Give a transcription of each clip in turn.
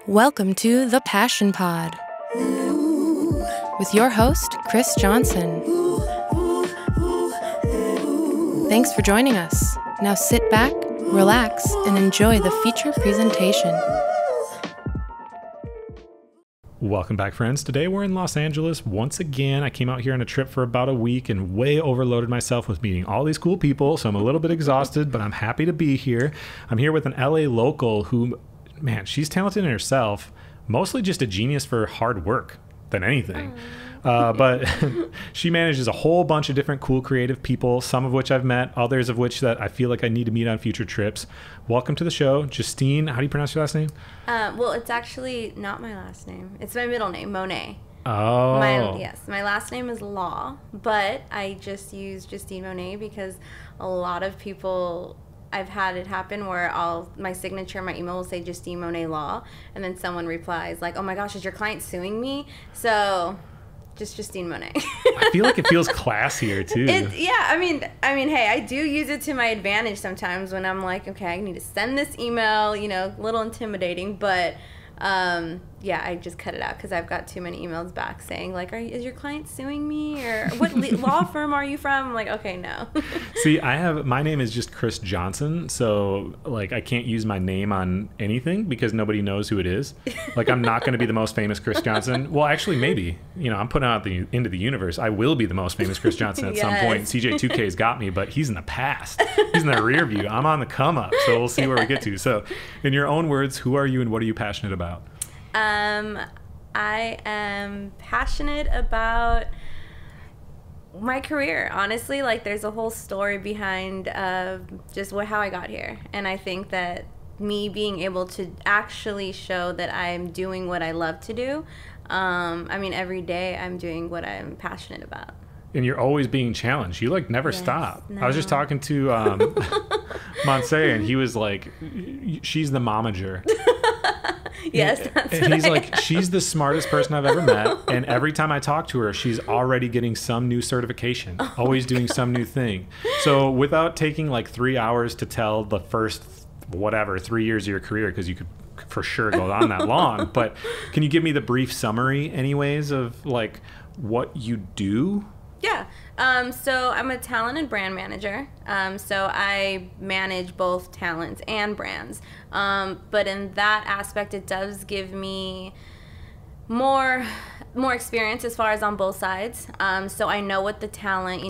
Welcome to The Passion Pod with your host, Chris Johnson. Thanks for joining us. Now sit back, relax, and enjoy the feature presentation. Welcome back, friends. Today we're in Los Angeles once again. I came out here on a trip for about a week and way overloaded myself with meeting all these cool people, so I'm a little bit exhausted, but I'm happy to be here. I'm here with an LA local who, man, she's talented in herself, mostly just a genius for hard work than anything. But she manages a whole bunch of different cool creative people, some of which I've met, others of which that I feel like I need to meet on future trips. Welcome to the show, Justine. How do you pronounce your last name? Well, it's actually not my last name. It's my middle name, Monae. Oh. My last name is Law, but I just use Justine Monae because a lot of people, I've had it happen where my signature, my email will say Justine Monae Law, and then someone replies like, oh my gosh, is your client suing me? So just Justine Monae. I feel like it feels classier too. I mean, hey, I do use it to my advantage sometimes when I'm like, okay, I need to send this email, a little intimidating, but I just cut it out because I've got too many emails back saying like, is your client suing me, or what law firm are you from? I'm like, okay, no. See, my name is just Chris Johnson, so like I can't use my name on anything because nobody knows who it is. Like I'm not going to be the most famous Chris Johnson. Well, actually, maybe. I'm putting out into the universe. I will be the most famous Chris Johnson at some point. CJ2K's got me, but he's in the past. He's in the rear view. I'm on the come up, so we'll see where we get to. So, in your own words, who are you and what are you passionate about? I am passionate about my career, honestly. Like there's a whole story behind just how I got here, and I think that me being able to actually show that I'm doing what I love to do, every day I'm doing what I'm passionate about. And you're always being challenged. You never stop. No. I was just talking to Monse, and he was like, she's the momager. Yes, and he's like, she's the smartest person I've ever met, and every time I talk to her, she's already getting some new certification, always doing some new thing. So without taking 3 hours to tell the first 3 years of your career, because you could for sure go on that long, but can you give me the brief summary anyways of what you do? Yeah. So I'm a talent and brand manager. So I manage both talents and brands. But in that aspect, it does give me more experience as far as on both sides. So I know what the talent,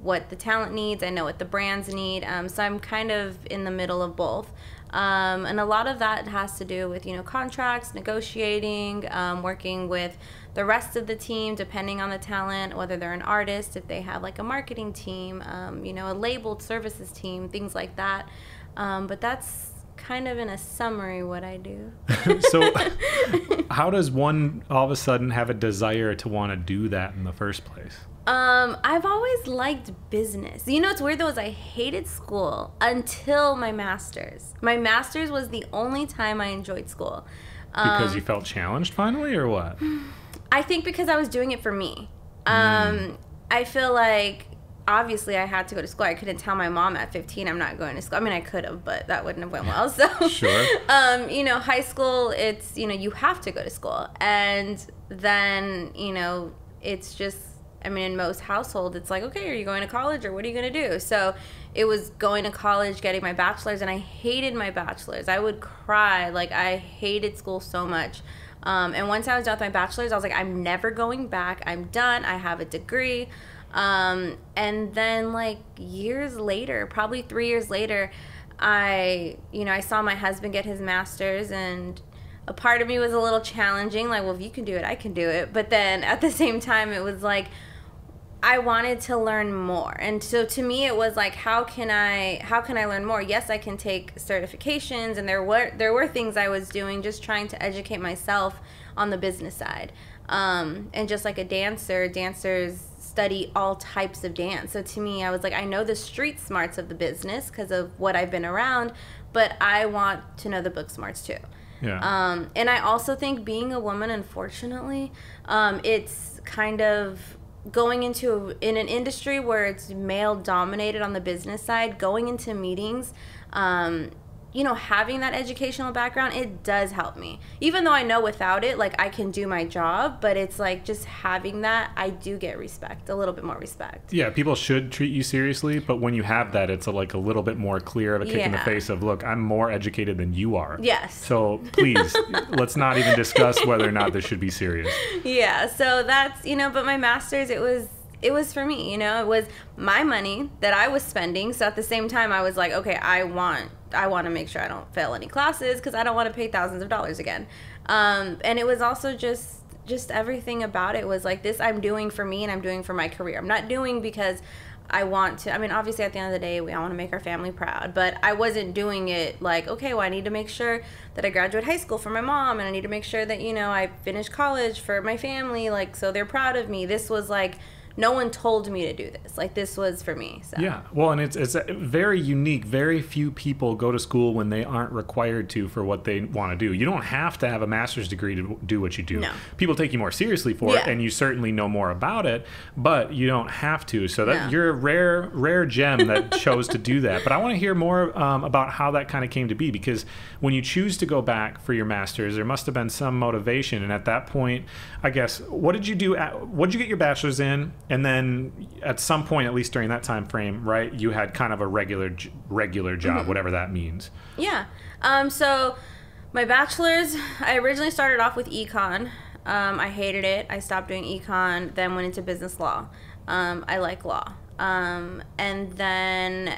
what the talent needs. I know what the brands need. So I'm kind of in the middle of both. And a lot of that has to do with, contracts, negotiating, working with the rest of the team, depending on the talent, whether they're an artist, if they have a marketing team, a labeled services team, things like that. But that's kind of in a summary what I do. So how does one all of a sudden have a desire to want to do that in the first place? I've always liked business. What's weird though is I hated school until my master's. My master's was the only time I enjoyed school. Because you felt challenged finally, or what? I think because I was doing it for me. I feel like obviously I had to go to school. I couldn't tell my mom at 15 I'm not going to school. I mean, I could have, but that wouldn't have went well. So, sure. High school, it's, you have to go to school. And then, it's just, in most households, it's like, okay, are you going to college or what are you going to do? So it was going to college, getting my bachelor's, and I hated my bachelor's. I would cry. I hated school so much. And once I was done with my bachelor's, I was like, I'm never going back. I'm done. I have a degree. And then years later, probably 3 years later, I saw my husband get his master's, and a part of me was a little challenging. Well, if you can do it, I can do it. But then at the same time, it was I wanted to learn more. And so to me, it was how can I learn more? Yes, I can take certifications, and there were things I was doing, just trying to educate myself on the business side. And just like a dancer, dancers study all types of dance. So to me, I was I know the street smarts of the business because of what I've been around, but I want to know the book smarts too. Yeah. And I also think being a woman, unfortunately, it's kind of going into in an industry where it's male dominated on the business side, going into meetings, you know, having that educational background, it does help me. Even though I know without it, like, I can do my job, but it's like just having that, I do get respect, a little bit more respect. Yeah, people should treat you seriously, but when you have that, it's like a little bit more clear of a kick in the face of, look, I'm more educated than you are. Yes. So please, let's not even discuss whether or not this should be serious. Yeah, so that's, you know, but my master's, it was for me, you know, it was my money that I was spending. So at the same time, I was like, okay, I want to make sure I don't fail any classes because I don't want to pay thousands of dollars again. And it was also just everything about it was like, this I'm doing for me and I'm doing for my career. I'm not doing because I want to. I mean, obviously at the end of the day, we all want to make our family proud, but I wasn't doing it like, okay, well, I need to make sure that I graduate high school for my mom, and I need to make sure that, you know, I finish college for my family, like, so they're proud of me. This was like, no one told me to do this. Like, this was for me. So. Yeah. Well, and it's very unique. Very few people go to school when they aren't required to for what they want to do. You don't have to have a master's degree to do what you do. No. People take you more seriously for it, and you certainly know more about it, but you don't have to. So that you're a rare gem that chose to do that. But I want to hear more about how that kind of came to be, because when you choose to go back for your master's, there must have been some motivation. And at that point, I guess, what did you do? What did you get your bachelor's in? And then at some point, at least during that time frame, right, you had kind of a regular job, whatever that means. Yeah. So my bachelor's, I originally started off with econ. I hated it. I stopped doing econ, then went into business law. I like law. And then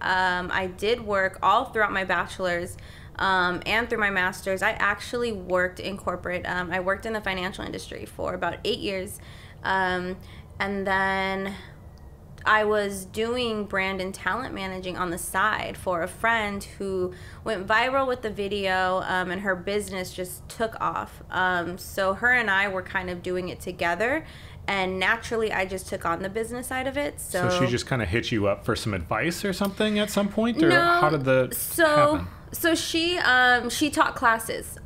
I did work all throughout my bachelor's and through my master's. I actually worked in corporate. I worked in the financial industry for about 8 years. And then I was doing brand and talent managing on the side for a friend who went viral with the video, and her business just took off. So her and I were kind of doing it together, and naturally I just took on the business side of it. So she just kind of hit you up for some advice or something at some point? Or no, how did the happen? So she taught classes.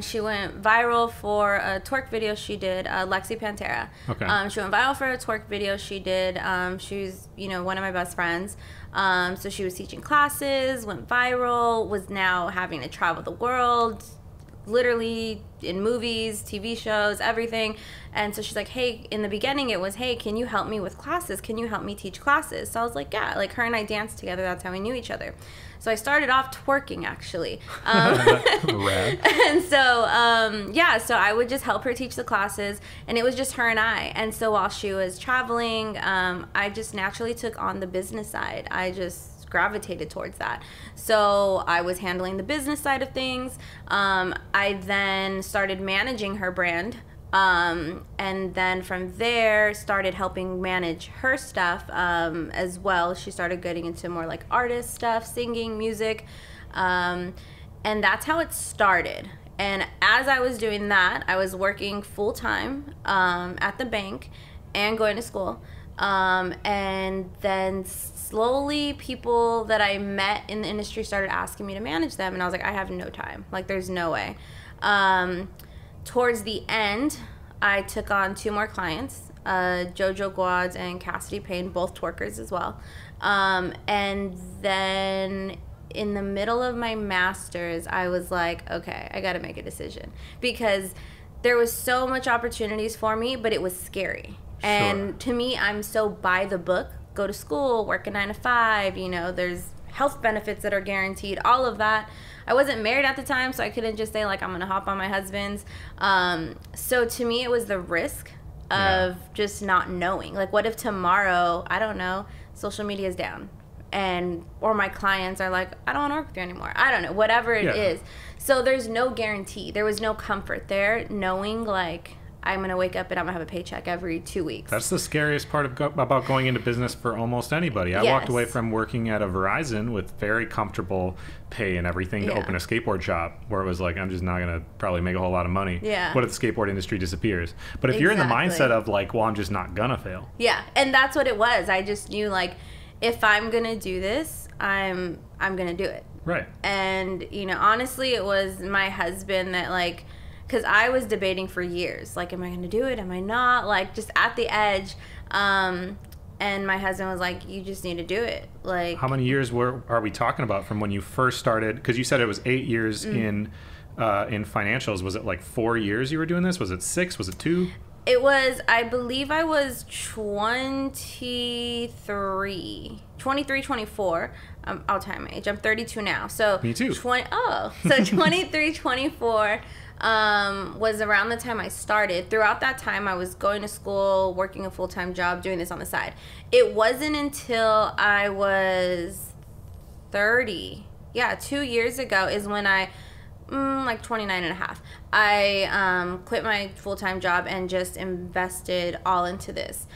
She went viral for a twerk video she did, Lexi Pantera. Okay. She went viral for a twerk video she did. She's, you know, one of my best friends. So she was teaching classes, went viral, was now having to travel the world, literally in movies, TV shows, everything. And so she's like, hey, in the beginning it was, hey, can you help me with classes? Can you help me teach classes? So I was like, yeah, like her and I danced together. That's how we knew each other. So I started off twerking, actually. Rad. And so, so I would just help her teach the classes, and it was just her and I. And so while she was traveling, I just naturally took on the business side. I just gravitated towards that. So I was handling the business side of things. I then started managing her brand. And then from there started helping manage her stuff as well. She started getting into more like artist stuff, singing, music, and that's how it started. And as I was doing that, I was working full-time at the bank and going to school, and then slowly people that I met in the industry started asking me to manage them, and I was like, I have no time, like there's no way. Towards the end, I took on 2 more clients, JoJo Guads and Cassidy Payne, both twerkers as well. And then in the middle of my master's, I was like, okay, I got to make a decision, because there was so much opportunities for me, but it was scary. Sure. And to me, I'm so by the book, go to school, work a 9 to 5, you know, there's health benefits that are guaranteed, all of that. I wasn't married at the time, so I couldn't just say, like, I'm going to hop on my husband's. So to me, it was the risk of just not knowing. Like, what if tomorrow, I don't know, social media is down, or my clients are like, I don't want to work with you anymore. I don't know, whatever it is. So there's no guarantee. There was no comfort there knowing, like, I'm going to wake up and I'm going to have a paycheck every 2 weeks. That's the scariest part about going into business for almost anybody. I walked away from working at a Verizon with very comfortable pay and everything to open a skateboard shop, where it was like, I'm just not going to probably make a whole lot of money. Yeah. What if the skateboard industry disappears? But if you're in the mindset of like, well, I'm just not going to fail. Yeah, and that's what it was. I just knew, like, if I'm going to do this, I'm going to do it. Right. And, you know, honestly, it was my husband that, like, because I was debating for years, like, am I going to do it? Am I not? Like, just at the edge. And my husband was like, you just need to do it. Like, how many years are we talking about from when you first started? Because you said it was 8 years in financials. Was it like 4 years you were doing this? Was it 6? Was it 2? It was, I believe I was 23, 24. I'll tell you my age. I'm 32 now. So me too. 23, 24 was around the time I started. Throughout that time, I was going to school, working a full-time job, doing this on the side. It wasn't until I was 30. Yeah, 2 years ago is when I... like 29 and a half. I quit my full-time job and just invested all into this.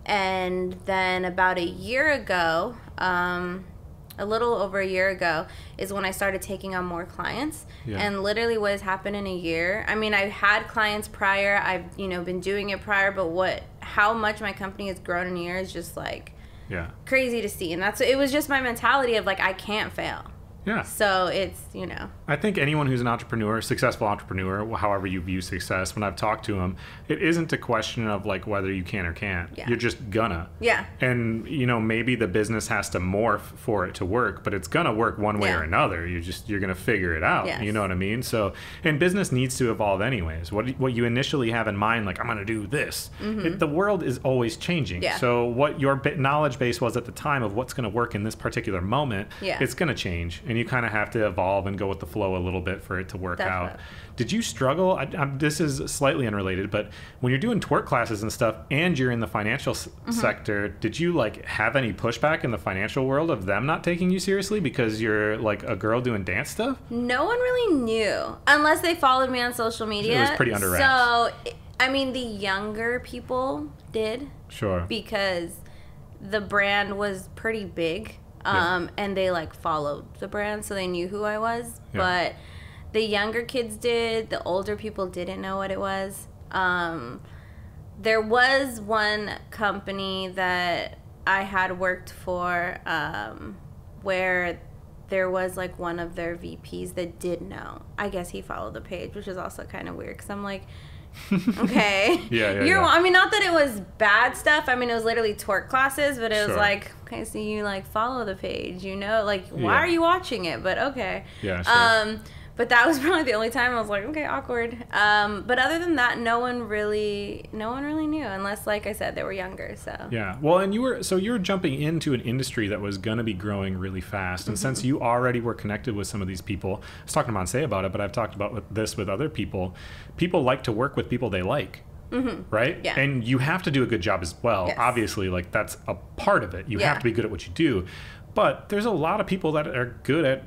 And then about a year ago, a little over a year ago, is when I started taking on more clients. Yeah. And literally what has happened in a year, I mean, I've had clients prior, I've, been doing it prior, but how much my company has grown in a year is just like crazy to see. And it was just my mentality of like, I can't fail. Yeah. So it's, I think anyone who's an entrepreneur, successful entrepreneur, however you view success, when I've talked to them, it isn't a question of like whether you can or can't. Yeah. You're just gonna. Yeah. And, maybe the business has to morph for it to work, but it's gonna work one way or another. You're gonna figure it out. Yes. You know what I mean? So, and business needs to evolve anyways. What you initially have in mind, like, I'm gonna do this. Mm-hmm. The world is always changing. Yeah. So what your knowledge base was at the time of what's gonna work in this particular moment, it's gonna change. And you kind of have to evolve and go with the flow a little bit for it to work out. Did you struggle? This is slightly unrelated, but when you're doing twerk classes and stuff and you're in the financial sector, did you like have any pushback in the financial world of them not taking you seriously because you're like a girl doing dance stuff? No one really knew unless they followed me on social media. It was pretty under wraps. So, I mean, the younger people did. Sure. Because the brand was pretty big. And they like followed the brand, so they knew who I was. Yeah. But the younger kids did. The older people didn't know what it was. There was one company that I had worked for where there was like one of their VPs that did know. I guess he followed the page, which is also kind of weird because I'm like, okay. I mean, not that it was bad stuff. I mean, it was literally twerk classes, but it was like, okay, so you like follow the page, like, why are you watching it? But okay. Yeah, sure. But that was probably the only time I was like, okay, awkward. But other than that, no one really knew, unless, like I said, they were younger. So yeah, well, and you were jumping into an industry that was going to be growing really fast, and since you already were connected with some of these people, I was talking to Monse about it, but I've talked about this with other people. People like to work with people they like. Right? Yeah. And you have to do a good job as well. Yes. Obviously, like that's a part of it. You have to be good at what you do. But there's a lot of people that are good at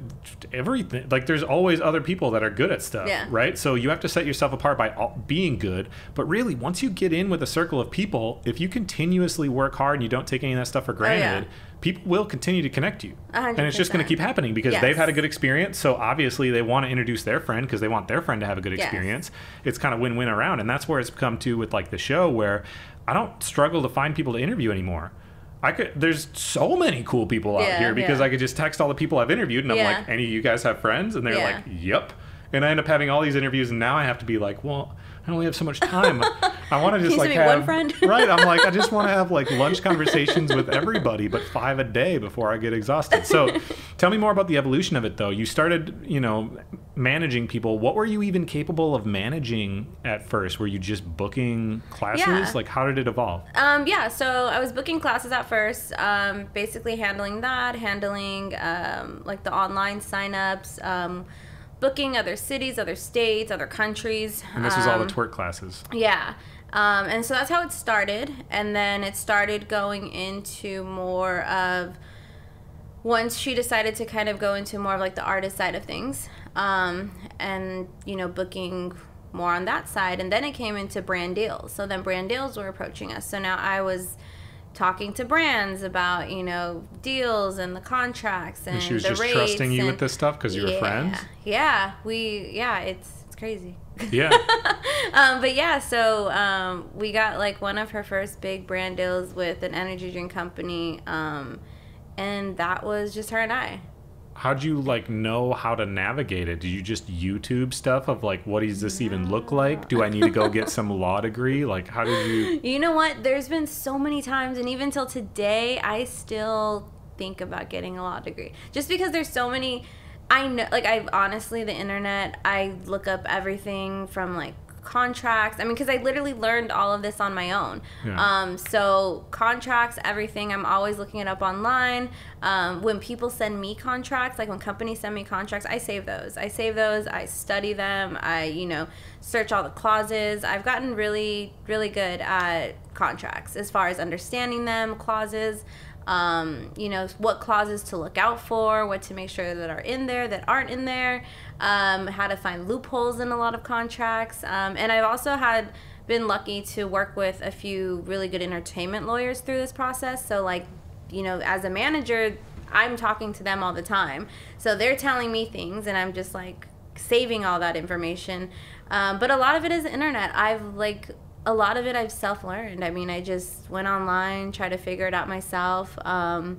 everything. Like there's always other people that are good at stuff, right? So you have to set yourself apart by being good. But really, once you get in with a circle of people, if you continuously work hard and you don't take any of that stuff for granted, people will continue to connect you. 100%. And it's just going to keep happening because they've had a good experience. So obviously they want to introduce their friend because they want their friend to have a good experience. It's kind of win-win around. And that's where it's come to with like the show where I don't struggle to find people to interview anymore. There's so many cool people out here because I could just text all the people I've interviewed and I'm like, any of you guys have friends? And they're like, yep. And I end up having all these interviews and now I have to be like, well, I only have so much time. I want to just like have one friend. Right. I'm like, I just want to have like lunch conversations with everybody, but 5 a day before I get exhausted. So tell me more about the evolution of it though. You started, managing people. What were you even capable of managing at first? Were you just booking classes? Yeah. Like how did it evolve? So I was booking classes at first, basically handling like the online signups, booking other cities, other states, other countries. And this was all the twerk classes. Yeah. And so that's how it started. And then it started going into more of, once she decided to kind of go into more of like the artist side of things, and, booking more on that side. And then it came into brand deals. So then brand deals were approaching us. So now I was talking to brands about, deals and the contracts and she was the just rates trusting you with this stuff because you were friends? Yeah. It's crazy. Yeah. So we got like one of her first big brand deals with an energy drink company, and that was just her and I. how'd you like know how to navigate it? Did you just YouTube stuff of like, what does this even look like? Do I need to go get some law degree? Like, how did you? You know what? There's been so many times, and even till today, I still think about getting a law degree. Just because there's so many, I know, like, I honestly, the internet, I look up everything from like contracts. I mean, because I literally learned all of this on my own. Yeah. So contracts, everything, I'm always looking it up online. When people send me contracts, like when companies send me contracts, I save those. I study them. I, search all the clauses. I've gotten really, really good at contracts as far as understanding them, clauses. What clauses to look out for, what to make sure that are in there, that aren't in there, how to find loopholes in a lot of contracts. And I've also been lucky to work with a few really good entertainment lawyers through this process. So like, as a manager, I'm talking to them all the time. So they're telling me things and I'm just like saving all that information. But a lot of it is the internet. A lot of it I've self-learned. I mean, I just went online, tried to figure it out myself. To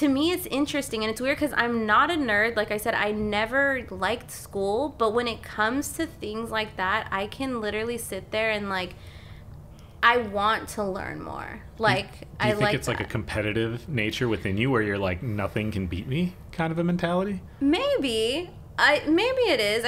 me, it's interesting, and it's weird because I'm not a nerd. Like I said, I never liked school, but when it comes to things like that, I can literally sit there and like, I want to learn more. Like, Do you think it's like a competitive nature within you where you're like, nothing can beat me kind of a mentality? Maybe it is.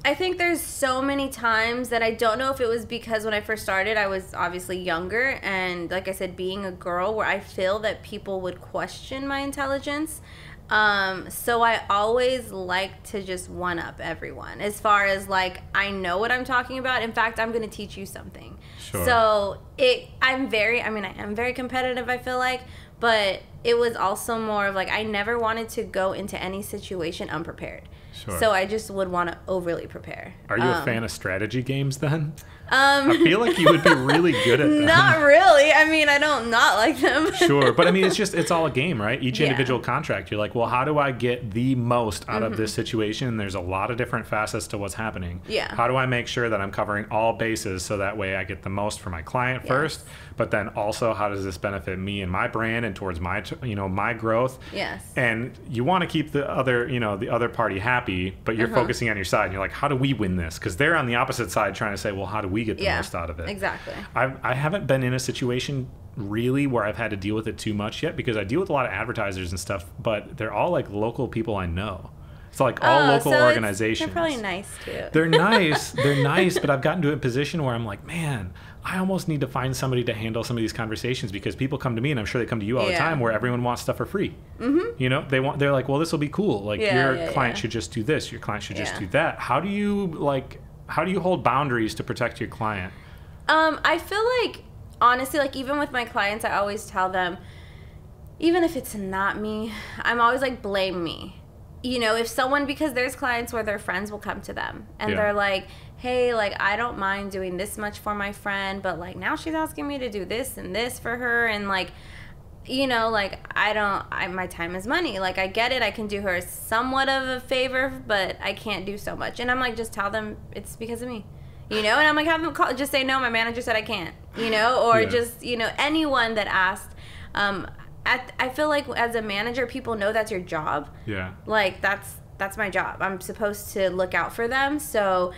I think there's so many times that I don't know if it was because when I first started, I was obviously younger. And like I said, being a girl, where I feel that people would question my intelligence. So I always like to just one-up everyone as far as like, I know what I'm talking about. In fact, I'm going to teach you something. Sure. So I am very competitive, I feel like. But it was also more of like, I never wanted to go into any situation unprepared. Sure. So I just would want to overly prepare. Are you a fan of strategy games then? I feel like you would be really good at them. Not really. I mean, I don't not like them. Sure. But I mean, it's all a game, right? Each individual contract, you're like, well, how do I get the most out of this situation? And there's a lot of different facets to what's happening. Yeah. How do I make sure that I'm covering all bases so that way I get the most for my client first? But then also, how does this benefit me and my brand and towards my, my growth? Yes. And you want to keep the other party happy, but you're focusing on your side. And you're like, how do we win this? Because they're on the opposite side trying to say, well, how do we get the most out of it? Exactly. I haven't been in a situation really where I've had to deal with it too much yet, because I deal with a lot of advertisers and stuff, but they're all like local people I know. It's like all local organizations. They're probably nice too. They're nice, but I've gotten to a position where I'm like, man, I almost need to find somebody to handle some of these conversations, because people come to me, and I'm sure they come to you all the time, where everyone wants stuff for free. Mm-hmm. They're like, well, this will be cool. Like your client should just do this. Your client should just do that. How do you hold boundaries to protect your client? I feel like, honestly, like even with my clients, I always tell them, even if it's not me, I'm always like, blame me. If someone, because there's clients where their friends will come to them and they're like, hey, like, I don't mind doing this much for my friend, but like now she's asking me to do this and this for her. And like, like my time is money. Like I get it. I can do her somewhat of a favor, but I can't do so much. And I'm like, just tell them it's because of me. And I'm like, have them call, just say, no, my manager said I can't, or just, anyone that asked. I feel like as a manager, people know that's your job. Yeah. Like that's my job. I'm supposed to look out for them. So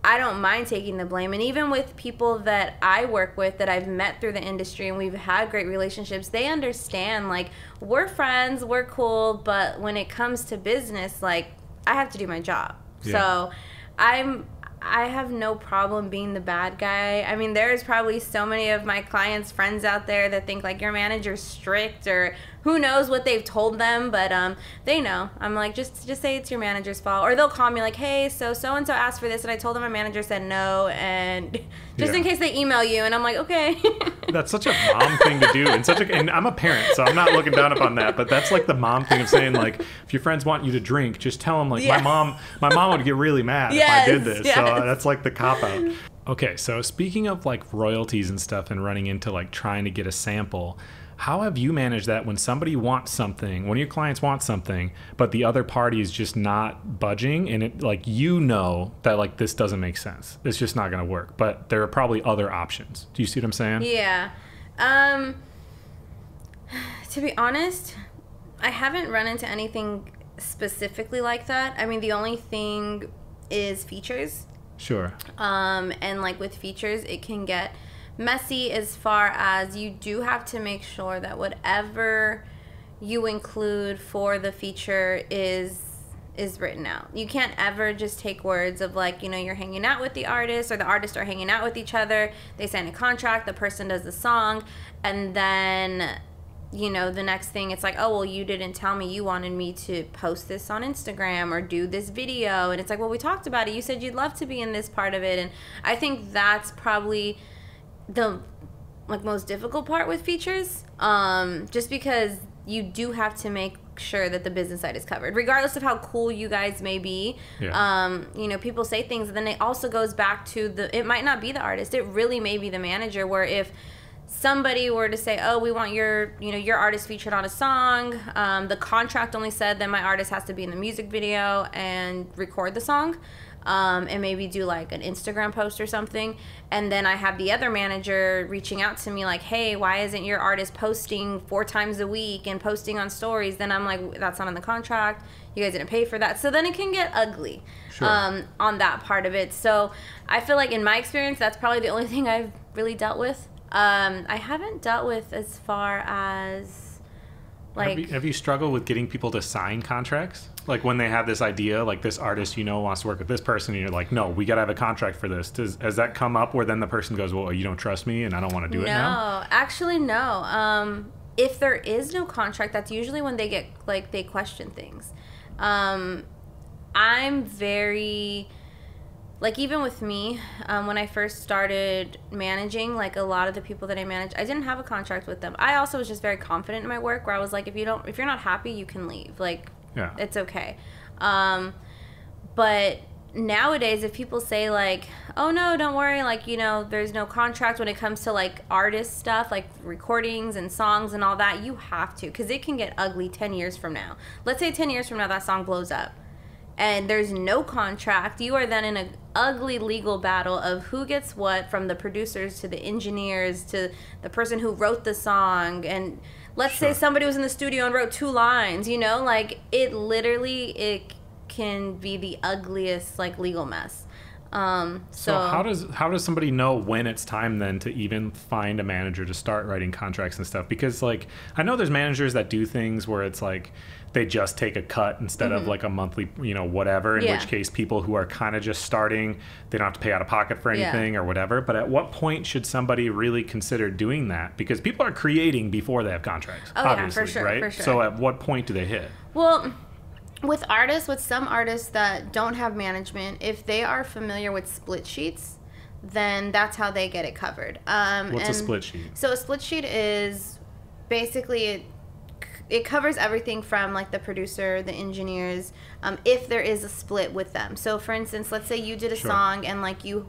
I don't mind taking the blame. And even with people that I work with that I've met through the industry and we've had great relationships, they understand, like, we're friends, we're cool, but when it comes to business, like, I have to do my job. Yeah. So I have no problem being the bad guy. I mean, there's probably so many of my clients' friends out there that think like your manager's strict, or who knows what they've told them, but they know. I'm like, just say it's your manager's fault. Or they'll call me like, hey, so-and-so asked for this, and I told them my manager said no, and just in case they email you, and I'm like, okay. That's such a mom thing to do, and I'm a parent, so I'm not looking down upon that, but that's like the mom thing of saying, like, if your friends want you to drink, just tell them, like, my mom would get really mad if I did this, so that's like the cop-out. Okay, so speaking of like royalties and stuff and running into like trying to get a sample, how have you managed that when somebody wants something, one of your clients wants something, but the other party is just not budging, and it like, that like this doesn't make sense. It's just not going to work, but there are probably other options. Do you see what I'm saying? Yeah. To be honest, I haven't run into anything specifically like that. I mean, the only thing is features. Sure. And like with features, it can get messy as far as you do have to make sure that whatever you include for the feature is written out. You can't ever just take words of like, you're hanging out with the artist or the artists are hanging out with each other. They sign a contract, the person does the song, and then, the next thing it's like, oh, well, you didn't tell me you wanted me to post this on Instagram or do this video. And it's like, well, we talked about it. You said you'd love to be in this part of it. And I think that's probably the most difficult part with features, just because you do have to make sure that the business side is covered, regardless of how cool you guys may be. People say things, and then it also goes back to it might not be the artist, it really may be the manager, where if somebody were to say, oh, we want your artist featured on a song, the contract only said that my artist has to be in the music video and record the song, and maybe do like an Instagram post or something, and then I have the other manager reaching out to me like, hey, why isn't your artist posting 4 times a week and posting on stories? Then I'm like, that's not in the contract, you guys didn't pay for that. So then it can get ugly. Sure. On that part of it. So I feel like in my experience, that's probably the only thing I've really dealt with. I haven't dealt with as far as like... Have you struggled with getting people to sign contracts? Like when they have this idea, like this artist, wants to work with this person, and you're like, no, we got to have a contract for this. Has that come up where then the person goes, well, you don't trust me and I don't want to do it now? No, actually, no. If there is no contract, that's usually when they get, like, they question things. I'm very... Like, even with me, when I first started managing, like, a lot of the people that I managed, I didn't have a contract with them. I also was just very confident in my work, where I was like, if you're not happy, you can leave. Like, yeah, it's okay. But nowadays, if people say, like, oh, no, don't worry, like, there's no contract when it comes to, like, artist stuff, like recordings and songs and all that, you have to, because it can get ugly 10 years from now. Let's say 10 years from now that song blows up, and there's no contract. You are then in an ugly legal battle of who gets what, from the producers to the engineers to the person who wrote the song. And let's say somebody was in the studio and wrote 2 lines, like it can be the ugliest, like, legal mess. So how does somebody know when it's time then to even find a manager to start writing contracts and stuff? Because, like, I know there's managers that do things where it's like they just take a cut instead of like a monthly, whatever, in which case people who are kind of just starting, they don't have to pay out of pocket for anything or whatever. But at what point should somebody really consider doing that? Because people are creating before they have contracts, obviously, for sure, right? For sure. So at what point do they hit? Well, with some artists that don't have management, if they are familiar with split sheets, then that's how they get it covered. What's a split sheet? So a split sheet is basically it covers everything from, like, the producer, the engineers, if there is a split with them. So, for instance, let's say you did a song and, like, your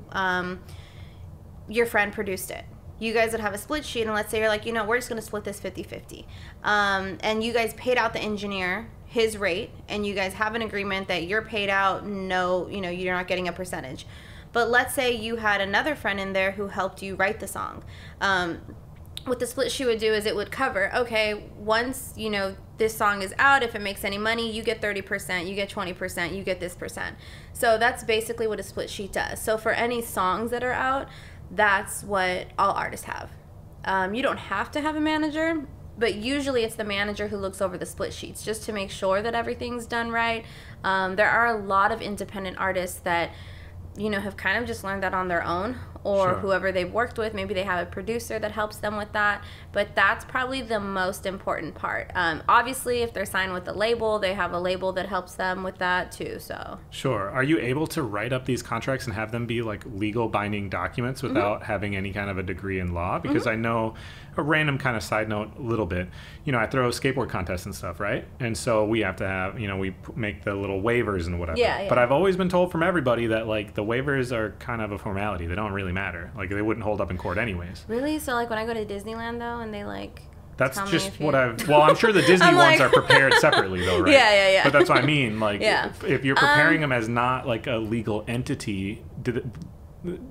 friend produced it. You guys would have a split sheet, and let's say you're like, we're just going to split this 50-50. And you guys paid out the engineer his rate, and you guys have an agreement that you're paid out, you're not getting a percentage. But let's say you had another friend in there who helped you write the song. What the split sheet would do is it would cover, okay, once, this song is out, if it makes any money, you get 30%, you get 20%, you get this percent. So that's basically what a split sheet does. So for any songs that are out, that's what all artists have. You don't have to have a manager, but usually it's the manager who looks over the split sheets just to make sure that everything's done right. There are a lot of independent artists that, have kind of just learned that on their own, or whoever they've worked with. Maybe they have a producer that helps them with that, but that's probably the most important part. Obviously, if they're signed with a label, they have a label that helps them with that too. So sure. Are you able to write up these contracts and have them be like legal binding documents without having any kind of a degree in law? Because I know, a random kind of side note a little bit, I throw skateboard contests and stuff, right? And so we have to have, we make the little waivers and whatever. Yeah. But I've always been told from everybody that, like, the waivers are kind of a formality. They don't really matter. Like, they wouldn't hold up in court anyways. Really? So, like, when I go to Disneyland, though, and they, like... That's just what I've... Well, I'm sure the Disney ones are prepared separately, though, right? Yeah. But that's what I mean. Like, if you're preparing them as not, like, a legal entity,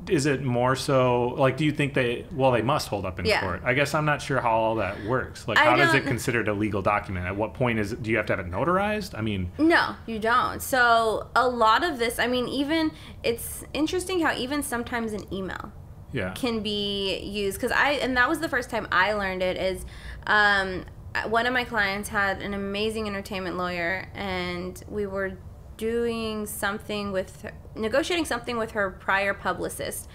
is it more so like, do you think they must hold up in court? I guess I'm not sure how all that works. Like, how does it considered a legal document? At what point do you have to have it notarized? I mean, no, you don't. So a lot of this, I mean, even it's interesting how even sometimes an email can be used, because and that was the first time I learned it. Is one of my clients had an amazing entertainment lawyer, and we were doing something negotiating something with her prior publicist,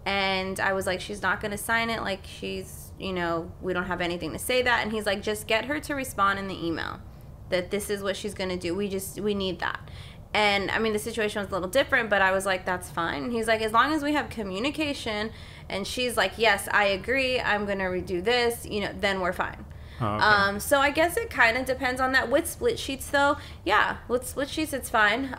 and I was like, she's not going to sign it, like, she's, we don't have anything to say that. And he's like, just get her to respond in the email that this is what she's going to do. We need that. And I mean, the situation was a little different, but I was like, that's fine. And he's like, as long as we have communication and she's like, yes, I agree, I'm going to redo this, then we're fine. Oh, okay. So I guess it kind of depends on that. With split sheets, though, with split sheets, it's fine.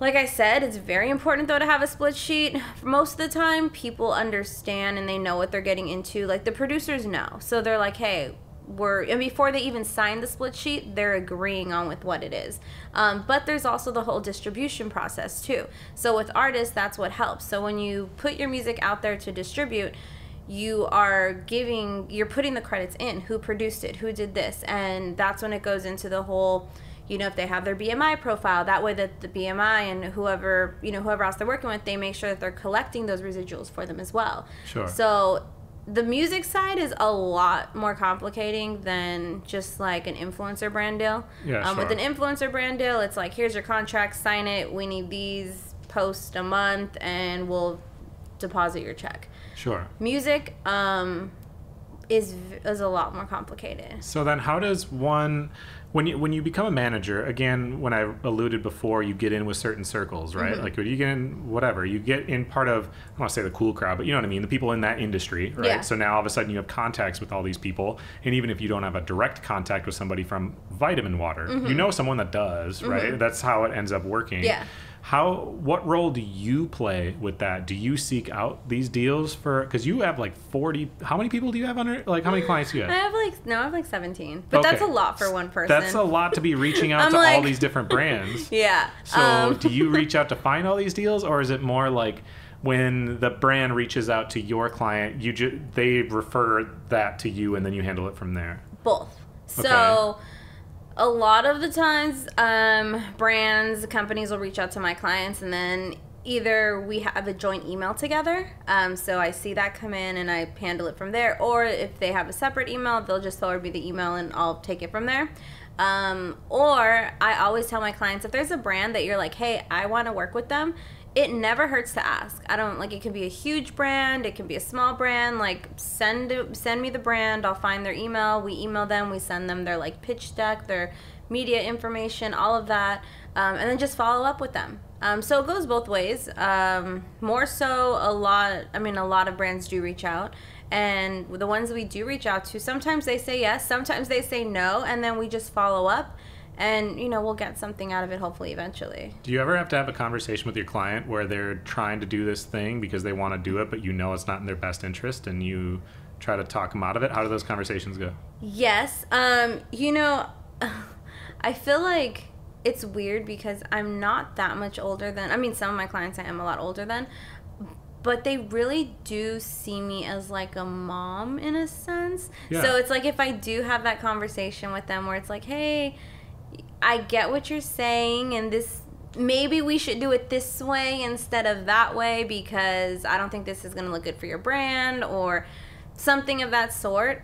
Like I said, it's very important, though, to have a split sheet. Most of the time, people understand and they know what they're getting into. Like, the producers know. So they're like, hey, and before they even sign the split sheet, they're agreeing on with what it is. But there's also the whole distribution process, too. So with artists, that's what helps. So when you put your music out there to distribute, you're putting the credits in, who produced it, who did this, and that's when it goes into the whole, if they have their BMI profile, that way that the BMI and whoever else they're working with, they make sure that they're collecting those residuals for them as well. Sure. So the music side is a lot more complicating than just like an influencer brand deal. Yeah, sure. With an influencer brand deal, it's like, here's your contract, sign it, we need these, post a month, and we'll deposit your check. Sure. Music is a lot more complicated. So then how does one, when you become a manager, again, when I alluded before, you get in with certain circles, right? Mm-hmm. Like, when you get in, whatever, you get in part of, I don't want to say the cool crowd, but you know what I mean, the people in that industry, right? Yeah. So now all of a sudden you have contacts with all these people, and even if you don't have a direct contact with somebody from Vitamin Water, you know someone that does, right? That's how it ends up working. Yeah. What role do you play with that? Do you seek out these deals because you have like 40, how many people do you have under, like, how many clients do you have? I have like 17, but that's a lot for one person. That's a lot to be reaching out to all these different brands. Yeah. So do you reach out to find all these deals, or is it more like when the brand reaches out to your client, they refer that to you and then you handle it from there? Both. So a lot of the times, brands, companies will reach out to my clients, and then either we have a joint email together, so I see that come in and I handle it from there, or if they have a separate email, they'll just forward me the email and I'll take it from there. Or I always tell my clients, if there's a brand that you're like, hey, I want to work with them, it never hurts to ask. It can be a huge brand, it can be a small brand, like, send me the brand, I'll find their email, we email them, we send them their, like, pitch deck, their media information, all of that, and then just follow up with them. So it goes both ways. More so, a lot of brands do reach out, and the ones we do reach out to, sometimes they say yes, sometimes they say no, and then we just follow up. And, we'll get something out of it, hopefully, eventually. Do you ever have to have a conversation with your client where they're trying to do this thing because they want to do it, but it's not in their best interest, and you try to talk them out of it? How do those conversations go? Yes. I feel like it's weird because I'm not that much older than, some of my clients I am a lot older than, but they really do see me as like a mom in a sense. Yeah. So it's like, if I do have that conversation with them where it's like, hey, I get what you're saying, and this, maybe we should do it this way instead of that way because I don't think this is going to look good for your brand or something of that sort.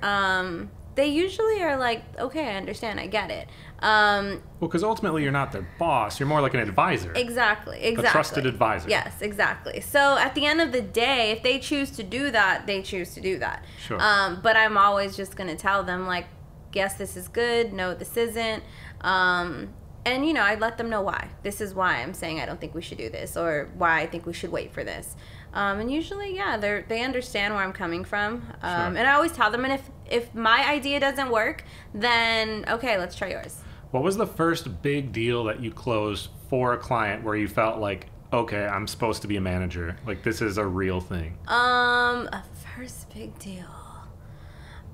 They usually are like, okay, I understand, I get it. Well, because ultimately you're not their boss, you're more like an advisor. Exactly. A trusted advisor. Yes, exactly. So at the end of the day, if they choose to do that, they choose to do that. Sure. But I'm always just going to tell them, like, yes, this is good, no, this isn't. And, I let them know why. This is why I'm saying I don't think we should do this, or why I think we should wait for this. And usually, they understand where I'm coming from. Sure. And I always tell them, and if my idea doesn't work, then, okay, let's try yours. What was the first big deal that you closed for a client where you felt like, okay, I'm supposed to be a manager? Like, this is a real thing. A first big deal.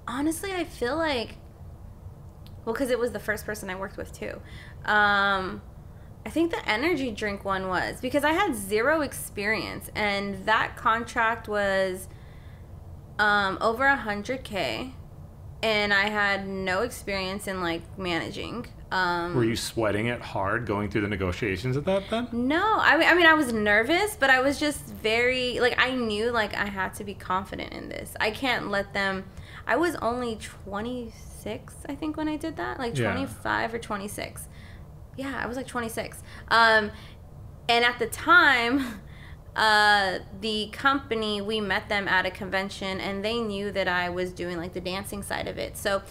Honestly, I feel like, well, because it was the first person I worked with, too. I think the energy drink one was, because I had zero experience, and that contract was over $100K, and I had no experience in like managing. Were you sweating it hard going through the negotiations at that then? No, I mean I was nervous, but I was just very, like, I knew like I had to be confident in this. I can't let them. I was only 26, I think, when I did that, like 25 or 26. Yeah, I was like 26. And at the time, the company, we met them at a convention, and they knew that I was doing like the dancing side of it. So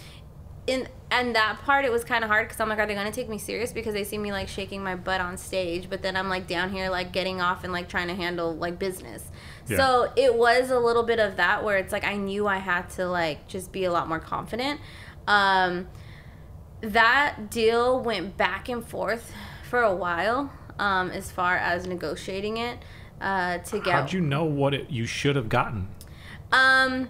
and that part, it was kind of hard, because I'm like, are they going to take me serious, because they see me like shaking my butt on stage, but then I'm like down here like getting off and like trying to handle like business. Yeah. So it was a little bit of that, where it's like I knew I had to like just be a lot more confident. That deal went back and forth for a while, as far as negotiating it, to get. How'd you know what you should have gotten? I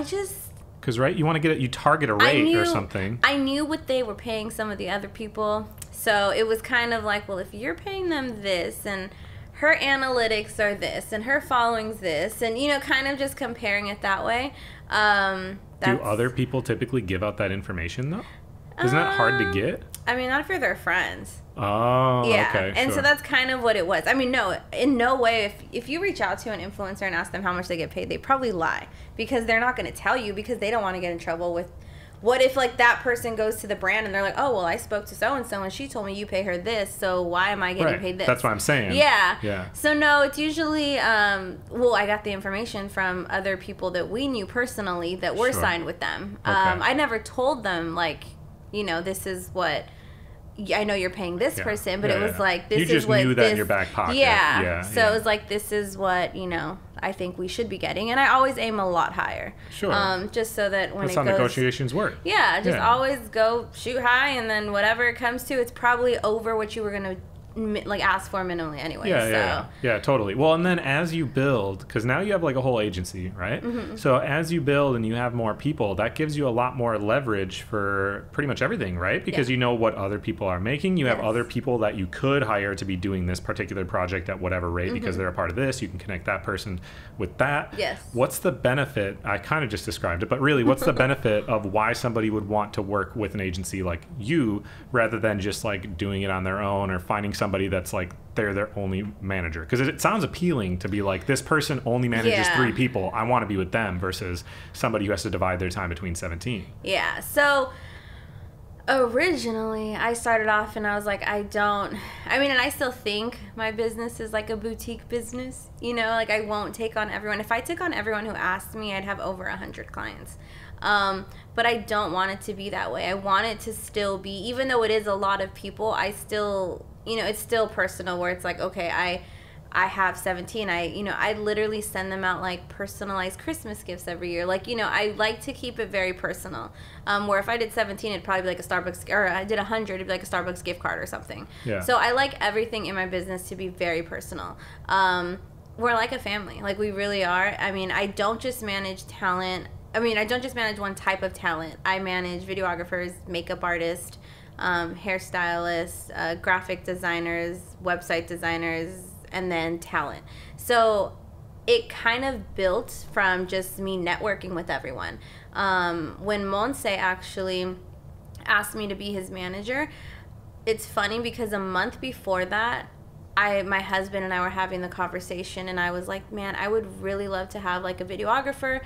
just. Because, right, you want to get it, you target a rate or something. I knew what they were paying some of the other people. So it was kind of like, well, if you're paying them this, and her analytics are this, and her following's this, and, you know, kind of just comparing it that way. Do other people typically give out that information, though? Isn't that hard to get? I mean, not if you're their friends. Oh, yeah. Okay. And sure. so that's kind of what it was. I mean, no, in no way, if you reach out to an influencer and ask them how much they get paid, they probably lie, because they're not going to tell you, because they don't want to get in trouble with. What if like that person goes to the brand and they're like, oh, well, I spoke to so-and-so and she told me you pay her this, so why am I getting paid this? That's what I'm saying. Yeah. So no, it's usually, well, I got the information from other people that we knew personally that were signed with them. Okay. I never told them, like, you know, this is what, I know you're paying this person, but it was like, this is what you just knew that in your back pocket. So it was like, this is what, you know, I think we should be getting. And I always aim a lot higher. Sure. Just so that when That's how negotiations work. Yeah, just always go shoot high, and then whatever it comes to, it's probably over what you were going to like ask for minimally anyway. Yeah, totally. Well, and then as you build, because now you have like a whole agency, right? Mm-hmm. So as you build and you have more people, that gives you a lot more leverage for pretty much everything, right? Because you know what other people are making. You have other people that you could hire to be doing this particular project at whatever rate, because they're a part of this. You can connect that person with that. Yes. What's the benefit? I kind of just described it, but really, what's the benefit of why somebody would want to work with an agency like you rather than just like doing it on their own, or finding somebody that's like they're their only manager? Because it sounds appealing to be like, this person only manages 3 people, I want to be with them, versus somebody who has to divide their time between 17. Yeah. So originally I started off and I was like, and I still think my business is like a boutique business, you know, like I won't take on everyone. If I took on everyone who asked me, I'd have over 100 clients. But I don't want it to be that way. I want it to still be, even though it is a lot of people, I still, you know, it's still personal, where it's like, okay, I have 17. I literally send them out like personalized Christmas gifts every year. Like, you know, I like to keep it very personal. Where if I did 17, it'd probably be like a Starbucks, or I did 100, it'd be like a Starbucks gift card or something. Yeah. So I like everything in my business to be very personal. We're like a family. Like, we really are. I mean, I don't just manage talent. I don't just manage one type of talent. I manage videographers, makeup artists, hairstylists, graphic designers, website designers, and then talent. So it kind of built from just me networking with everyone. When Monse actually asked me to be his manager, it's funny because a month before that, my husband and I were having the conversation, and I was like, man, I would really love to have like a videographer.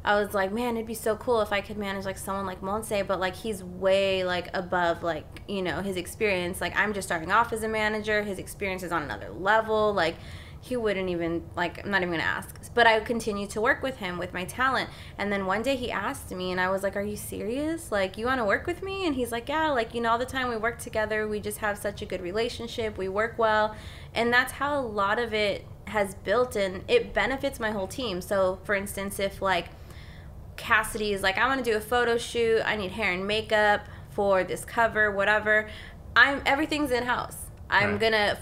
I was like, man, it'd be so cool if I could manage like someone like Monse, but like he's way like above, like, you know, his experience. Like, I'm just starting off as a manager. His experience is on another level. Like, he wouldn't even, like, I'm not even gonna ask. But I continued to work with him with my talent. And then one day he asked me, and I was like, are you serious? Like, you want to work with me? And he's like, yeah, like, you know, all the time we work together, we just have such a good relationship, we work well. And that's how a lot of it has built, and it benefits my whole team. So for instance, if like Cassidy is like, I want to do a photo shoot, I need hair and makeup for this cover, whatever, everything's in-house. I'm gonna,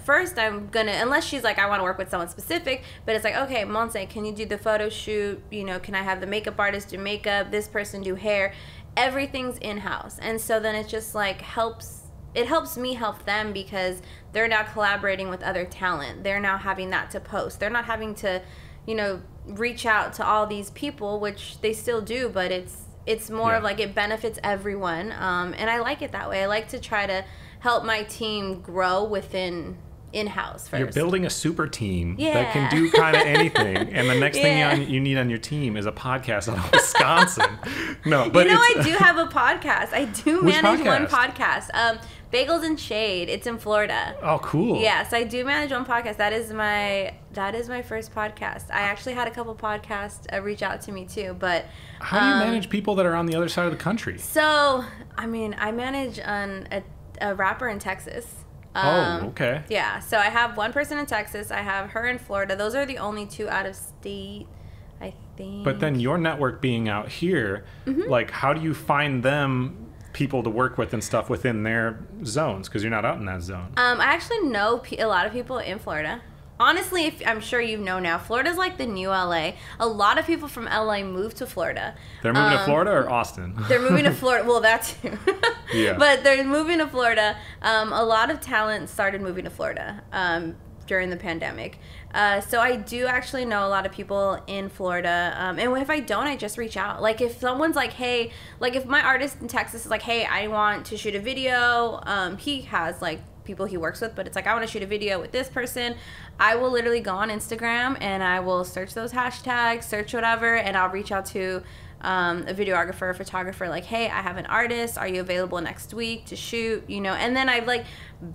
unless she's like, I want to work with someone specific, but it's like, okay, Monse, can you do the photo shoot? You know, can I have the makeup artist do makeup, this person do hair? Everything's in-house. And so then it just like helps me help them, because they're now collaborating with other talent. They're now having that to post. They're not having to, reach out to all these people, which they still do, but it's more of like it benefits everyone. And I like it that way. I like to try to help my team grow within in-house first. You're building a super team that can do kind of anything, and the next thing you need on your team is a podcast out of Wisconsin. No, but I do have a podcast. I do manage one podcast. Bagels and Shade. It's in Florida. Oh, cool. Yes, I do manage one podcast. That is my first podcast. I actually had a couple podcasts reach out to me too, but how do you manage people that are on the other side of the country? So, I manage a rapper in Texas. Okay. Yeah, so I have one person in Texas. I have her in Florida. Those are the only two out of state, I think. But then your network being out here, like, how do you find them people to work with and stuff within their zones? Because you're not out in that zone. I actually know a lot of people in Florida. Honestly, I'm sure you know now, Florida's like the new LA. A lot of people from LA move to Florida. They're moving to Florida or Austin? They're moving to Florida. Well, that too. Yeah. But they're moving to Florida. A lot of talent started moving to Florida during the pandemic. So I do actually know a lot of people in Florida. And if I don't, I just reach out. Like if someone's like, hey, like if my artist in Texas is like, hey, I want to shoot a video. He has like people he works with, but it's like, I want to shoot a video with this person. I will literally go on Instagram and I will search those hashtags, search whatever, and I'll reach out to a videographer, a photographer, like, hey, I have an artist. Are you available next week to shoot? And then I like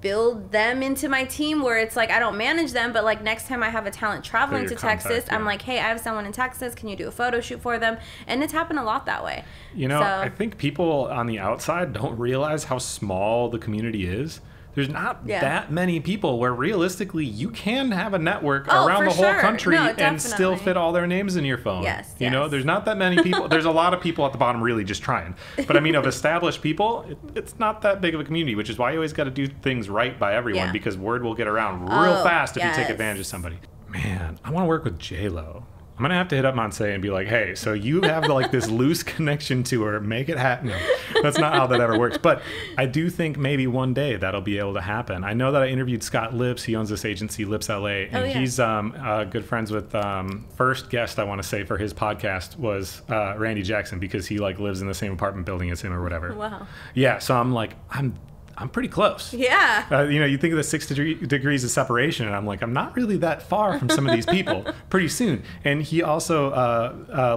build them into my team where it's like, I don't manage them, but like next time I have a talent traveling to Texas, I'm like, hey, I have someone in Texas. Can you do a photo shoot for them? And it's happened a lot that way. I think people on the outside don't realize how small the community is. There's not that many people where realistically you can have a network around the whole country and still fit all their names in your phone. Yes. There's not that many people. There's a lot of people at the bottom really just trying. But of established people, it's not that big of a community, which is why you always got to do things right by everyone because word will get around real fast if you take advantage of somebody. Man, I want to work with J-Lo. I'm going to have to hit up Monse and be like, hey, so you have like this loose connection to her. Make it happen. No, that's not how that ever works. But I do think maybe one day that'll be able to happen. I know that I interviewed Scott Lips. He owns this agency, Lips LA. And he's good friends with first guest, I want to say, for his podcast was Randy Jackson, because he like lives in the same apartment building as him or whatever. Wow. Yeah. So I'm like, I'm pretty close. Yeah. You think of the 6 degrees of separation, and I'm like, I'm not really that far from some of these people pretty soon. And he also,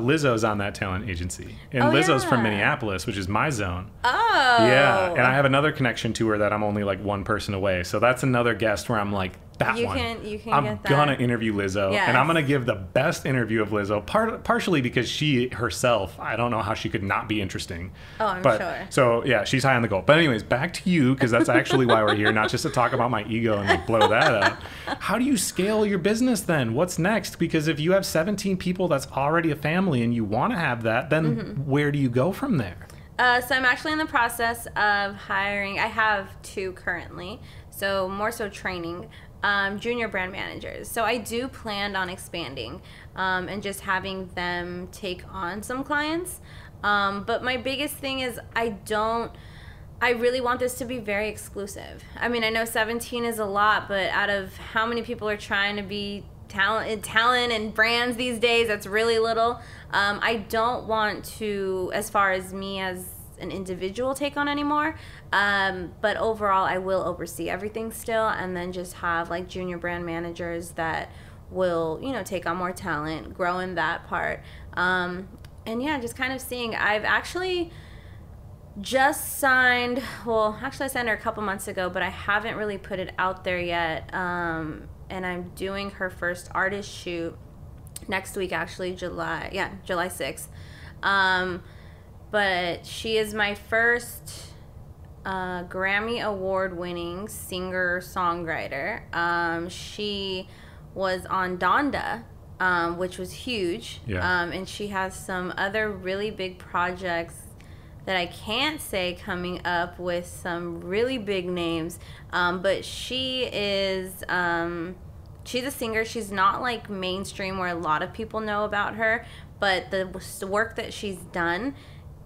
Lizzo's on that talent agency. And Lizzo's from Minneapolis, which is my zone. Oh. Yeah. And I have another connection to her that I'm only like one person away. So that's another guest where I'm like, You can I'm get that. gonna interview Lizzo, Yes. and I'm gonna give the best interview of Lizzo. Partially because she herself, I don't know how she could not be interesting. Oh, I'm sure. So yeah, she's high on the goal. But anyways, back to you, because that's actually why we're here, not just to talk about my ego and like blow that up. How do you scale your business then? What's next? Because if you have 17 people, that's already a family, and you want to have that, then where do you go from there? So I'm actually in the process of hiring. I have 2 currently, so more so training. Junior brand managers. So I do plan on expanding and just having them take on some clients. But my biggest thing is I really want this to be very exclusive. I mean, I know 17 is a lot, but out of how many people are trying to be talent and brands these days, that's really little. I don't want to, as far as me as an individual, take on anymore, but overall I will oversee everything still, and then just have like junior brand managers that will take on more talent, grow in that part, and yeah, just kind of seeing. I've actually just signed, I signed her a couple months ago, but I haven't really put it out there yet, and I'm doing her first artist shoot next week, actually, July 6th. But she is my first Grammy Award-winning singer-songwriter. She was on Donda, which was huge. Yeah. And she has some other really big projects that I can't say coming up with some really big names. But she is... she's a singer. She's not like mainstream where a lot of people know about her, but the work that she's done,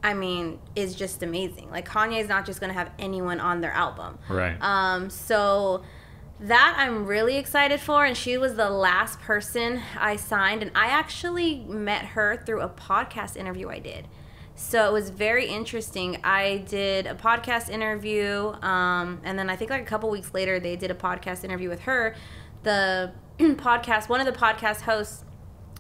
I mean, is just amazing. Like, Kanye's not just going to have anyone on their album. Right. So That I'm really excited for, and she was the last person I signed, and I actually met her through a podcast interview I did. So it was very interesting. I did a podcast interview, and then I think like a couple weeks later, they did a podcast interview with her. The one of the podcast hosts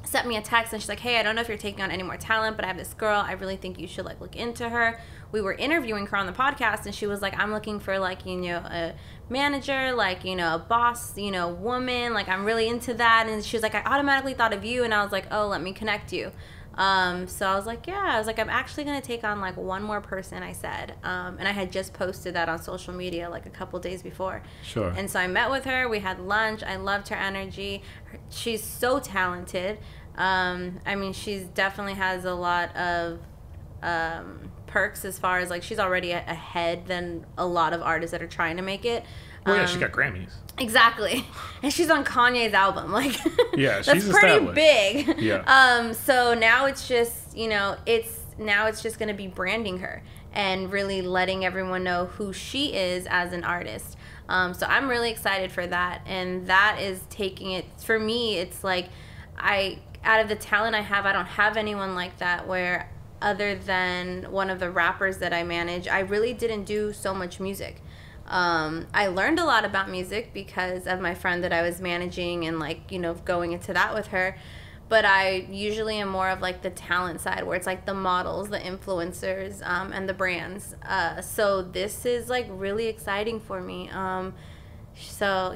sent me a text, and she's like, hey, I don't know if you're taking on any more talent, but I have this girl. I really think you should like look into her. We were interviewing her on the podcast, and she was like, I'm looking for like, a manager, like, a boss, woman. Like, I'm really into that. And she was like, I automatically thought of you. And I was like, oh, let me connect you. So I was like, I'm actually going to take on like one more person, I said. And I had just posted that on social media like a couple days before. Sure. And so I met with her. We had lunch. I loved her energy. She's so talented. She definitely has a lot of perks as far as like she's already ahead than a lot of artists that are trying to make it. Well, yeah, she got Grammys. Exactly. And she's on Kanye's album. Like, yeah, that's she's pretty big. Yeah. So now it's just, it's just going to be branding her and really letting everyone know who she is as an artist. So I'm really excited for that. And that is taking it, for me, it's like, out of the talent I have, I don't have anyone like that where other than one of the rappers that I manage, I really didn't do so much music. I learned a lot about music because of my friend that I was managing and like, going into that with her. But I usually am more of like the talent side where it's like the models, the influencers, and the brands. So this is like really exciting for me. So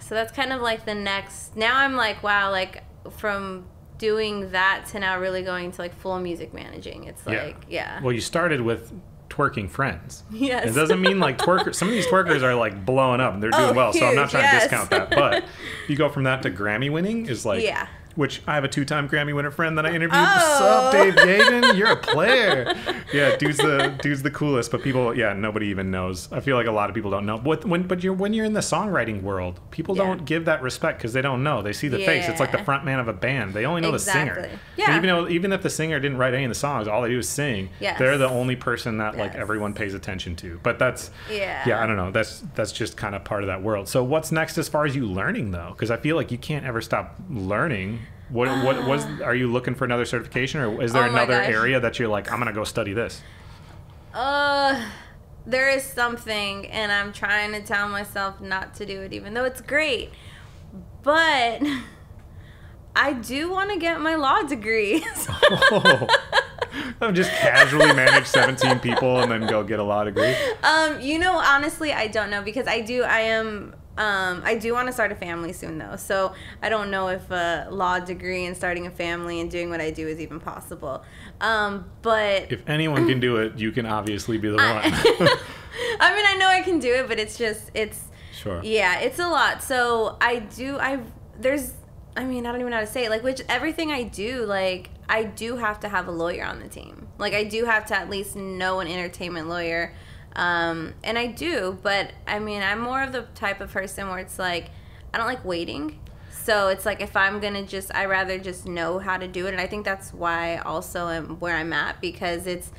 that's kind of like the next, now I'm like, wow, like from doing that to now really going to like full music managing. It's like, Well, you started with twerking friends. Yes. It doesn't mean like twerkers. Some of these twerkers are like blowing up and they're doing well. So I'm not trying to discount that. But you go from that to Grammy winning is like, which I have a 2-time Grammy winner friend that I interviewed. What's up, Dave Yaden? You're a player. Yeah, dude's the coolest. But people, nobody even knows. I feel like a lot of people don't know. But when you're in the songwriting world, people don't give that respect because they don't know. They see the face. It's like the front man of a band. They only know the singer. Yeah. And even if the singer didn't write any of the songs, all they do is sing. Yes. They're the only person that like everyone pays attention to. But that's I don't know. That's just kind of part of that world. So what's next as far as you learning though? Because I feel like you can't ever stop learning. What are you looking for another certification, or is there another area that you're like, I'm gonna go study this? There is something, and I'm trying to tell myself not to do it, even though it's great. But I do want to get my law degree. I'm just casually manage 17 people and then go get a law degree. Honestly, I don't know because I do want to start a family soon, though. So I don't know if a law degree and starting a family and doing what I do is even possible. But if anyone can do it, you can obviously be the one. I know I can do it, but it's sure. Yeah, it's a lot. So I don't even know how to say it. Like, everything I do, like, I do have to have a lawyer on the team. Like, I do have to at least know an entertainment lawyer. And I do, but I'm more of the type of person where it's like, I don't like waiting. So it's like, if I'm going to I rather just know how to do it. And I think that's why also I'm where I'm at, because it's,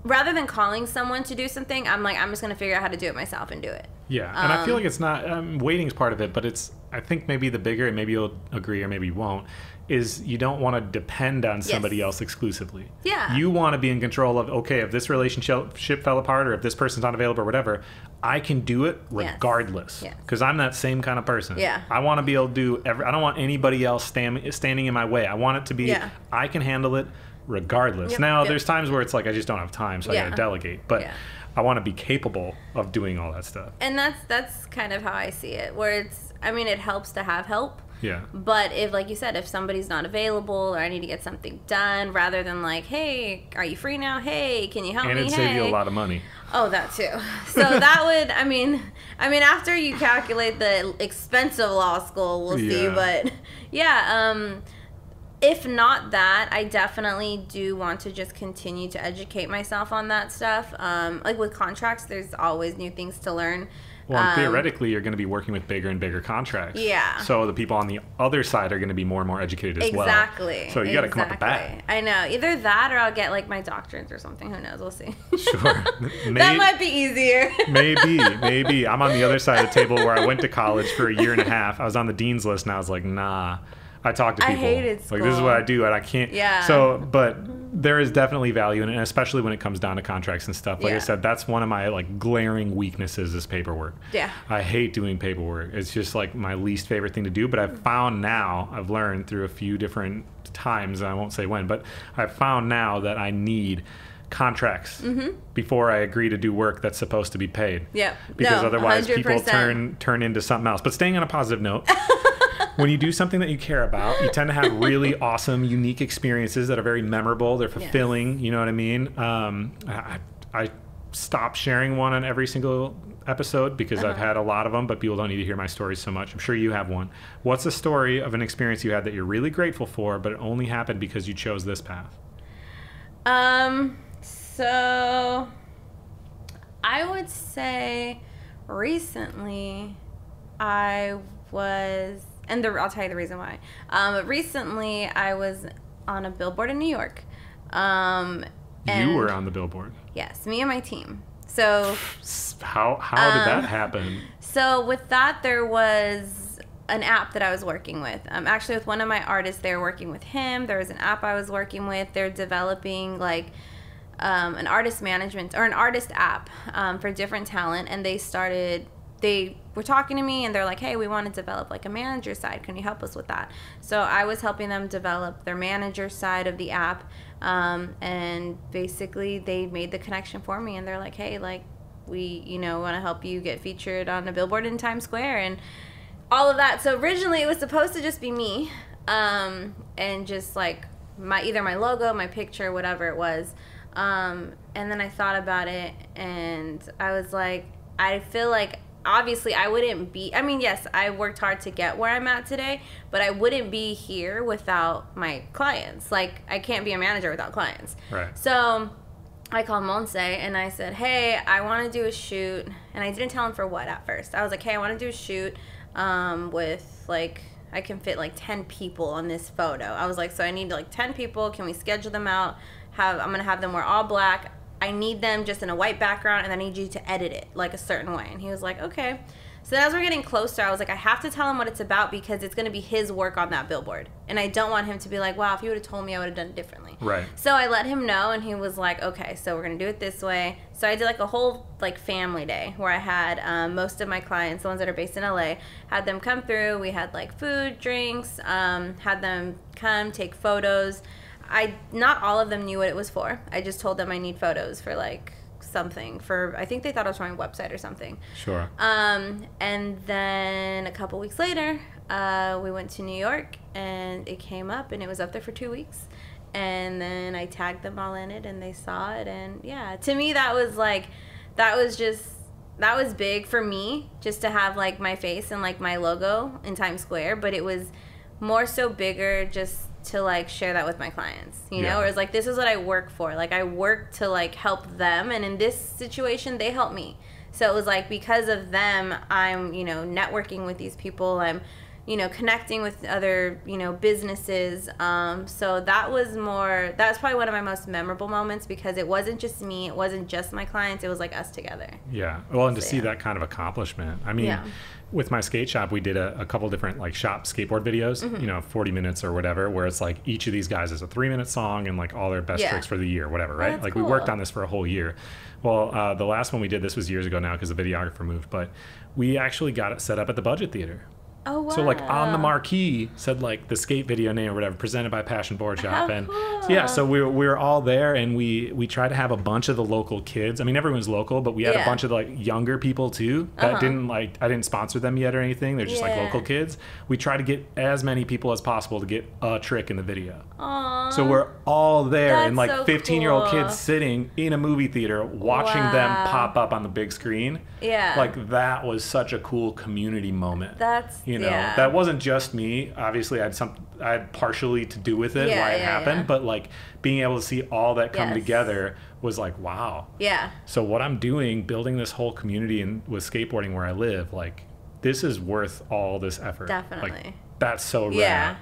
rather than calling someone to do something, I'm like, I'm just going to figure out how to do it myself and do it. Yeah. And I feel like it's not, waiting's part of it, but I think maybe the bigger, and maybe you'll agree or maybe you won't, is you don't want to depend on somebody else exclusively. Yeah. You want to be in control of, okay, if this relationship fell apart or if this person's not available or whatever, I can do it regardless. Because I'm that same kind of person. Yeah. I want to be able to do I don't want anybody else standing in my way. I want it to be, I can handle it regardless. Now, there's times where it's like, I just don't have time, so I got to delegate. But I want to be capable of doing all that stuff. And that's kind of how I see it, where it's, it helps to have help. Yeah. But if, like you said, if somebody's not available or I need to get something done, rather than like, hey, are you free now? Hey, can you help me? And it'd save you a lot of money. Oh, that too. So that would, after you calculate the expense of law school, we'll see. But if not that, I definitely do want to just continue to educate myself on that stuff. Like with contracts, there's always new things to learn. Well, and theoretically, you're going to be working with bigger and bigger contracts. Yeah. So the people on the other side are going to be more and more educated as well. Exactly. So you got to come up with that. I know. Either that or I'll get like my doctorates or something. Who knows? We'll see. Sure. That might be easier. Maybe. I'm on the other side of the table where I went to college for a year and a half. I was on the dean's list and I was like, nah. I talk to people. I hated school. Like, this is what I do and I can't. Yeah. So, but there is definitely value in it, and especially when it comes down to contracts and stuff. Like Yeah. I said, that's one of my like glaring weaknesses is paperwork. Yeah. I hate doing paperwork. It's just like my least favorite thing to do. But I've learned through a few different times, and I won't say when, but I've found now that I need contracts before I agree to do work that's supposed to be paid. Yep. Because No, otherwise 100%. people turn into something else. But staying on a positive note, when you do something that you care about, you tend to have really awesome, unique experiences that are very memorable. They're fulfilling. Yes. You know what I mean? I stopped sharing one on every single episode because I've had a lot of them, but people don't need to hear my stories so much. I'm sure you have one. What's a story of an experience you had that you're really grateful for, but it only happened because you chose this path? So I would say recently I was, and I'll tell you the reason why. Recently I was on a billboard in New York. You were on the billboard? Yes, me and my team. So how did that happen? So with that, there was an app that I was working with. Actually, with one of my artists, they were working with him. There was an app I was working with. They're developing like an artist management or an artist app for different talent, and they were talking to me and they're like, hey, we want to develop like a manager side. Can you help us with that? So I was helping them develop their manager side of the app. And basically they made the connection for me and they're like, hey, like we, want to help you get featured on a billboard in Times Square and all of that. So originally it was supposed to just be me, and just like either my logo, my picture, whatever it was. And then I thought about it and I was like, I feel like obviously I wouldn't be, yes, I worked hard to get where I'm at today, but I wouldn't be here without my clients. Like I can't be a manager without clients. Right. So I called Monse and I said, hey, I want to do a shoot. And I didn't tell him for what at first. I was like, hey, I want to do a shoot with like, I can fit like 10 people on this photo. I was like, so I need like 10 people. Can we schedule them out? I'm going to have them wear all black. I need them just in a white background, and I need you to edit it like a certain way. And he was like, okay. So as we're getting closer, I was like, I have to tell him what it's about because it's going to be his work on that billboard. And I don't want him to be like, wow, if you would have told me, I would have done it differently. Right. So I let him know, and he was like, okay, so we're going to do it this way. So I did like a whole like family day where I had most of my clients, the ones that are based in LA, had them come through. We had like food, drinks, had them come, take photos. Not all of them knew what it was for. I just told them I need photos for like something I think they thought I was showing a website or something. Sure. And then a couple weeks later, we went to New York and it came up and it was up there for 2 weeks. And then I tagged them all in it and they saw it. And yeah, to me, that was big for me just to have like my face and like my logo in Times Square. But it was more so bigger just to like share that with my clients, know, or it's like, this is what I work for. Like I work to like help them. And in this situation, they help me. So it was like, because of them, I'm, networking with these people. I'm, connecting with other, businesses. So that's probably one of my most memorable moments because it wasn't just me. It wasn't just my clients. It was like us together. Yeah. Well, and to see that kind of accomplishment. With my skate shop, we did a couple different like shop skateboard videos, 40 minutes or whatever, where it's like each of these guys is a 3-minute song and like all their best tricks for the year, whatever, right? Like cool. We worked on this for a whole year. Well, the last one we did, this was years ago now because the videographer moved, but we actually got it set up at the Budget Theater. Oh, wow. So like on the marquee said like the skate video name or whatever, presented by Passion Board Shop. How and cool. So, yeah, so we were all there and we tried to have a bunch of the local kids. Everyone's local, but we had a bunch of like younger people too that I didn't sponsor them yet or anything. They're just like local kids. We tried to get as many people as possible to get a trick in the video. Aww, So we're all there, and That's like so 15-year-old cool. kids sitting in a movie theater watching them pop up on the big screen. Yeah. Like that was such a cool community moment. That's, you know, yeah. that wasn't just me. Obviously, I had partially to do with it, why it happened, but like being able to see all that come together was like, wow. Yeah. So what I'm doing, building this whole community and with skateboarding where I live, like this is worth all this effort. Definitely. Like that's so rad. Yeah.